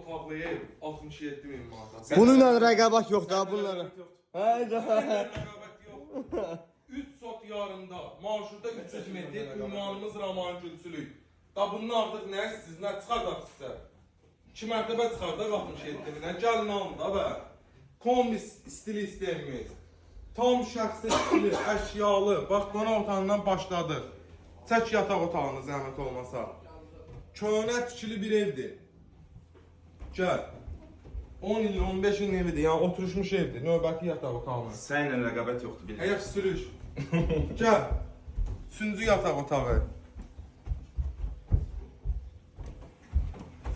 otaqlı ev 67.000 manat. Bununla rəqabət yoxdur ha bunlara. Rəqabət yox. 3 sot yarımda, marşrutda 300 metr, ünvanımız Raman Gülçülük. Da bunun artıq nə siz, nə çıxardaq sizə? 2 mərtəbə çıxardaq 67.000-dən, gəlin alın da bə. Kombi stili istəyimiz. Tam şəxsi stili, əşyalı. Bax, qonaq otağından başladıq. Çək yataq otağını zəhmət olmasa. Köhnə tikili bir evdir. Gəl. 10 il, 15 il evidir, yəni oturuşmuş evdir. Növbəti yataq otağını. Səninlə rəqabət yoxdur bilirəm. Həyat sürüş. Gəl. 3-cü yataq otağı.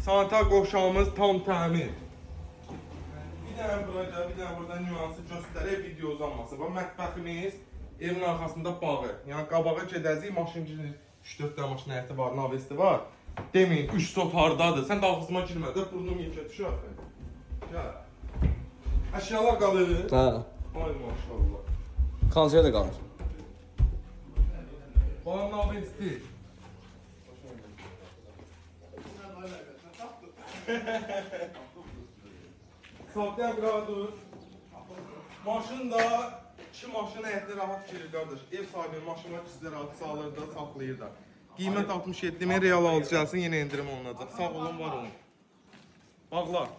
Sanitar qovşağımız tam təmin. Bir dənə burada, bir dənə burada nüansı göstərək video uzanması. Bax, mətbəximiz evin arxasında bağı. Yəni qabağa gedəcəyik, maşıncının 3-4 dənə maşın həyəti var, navesti var. Deməyin, 3 sot hardadır. Sən də ağzıma girmə də, burnum yekə düşür axı. Gəl. Əşyalar qalır. Hə. Ay maşallah. Konserə də qalır. Bana navesti. Sabdən qırağa dur. Maşın da 2 maşın həyətdə rahat girir qardaş. Ev sahibi maşına sizə rahat salır da, saxlayır da. Qiymət 67 min real alıcı gəlsin, yenə endirim olunacaq. Sağ olun, var olun. Bağlar.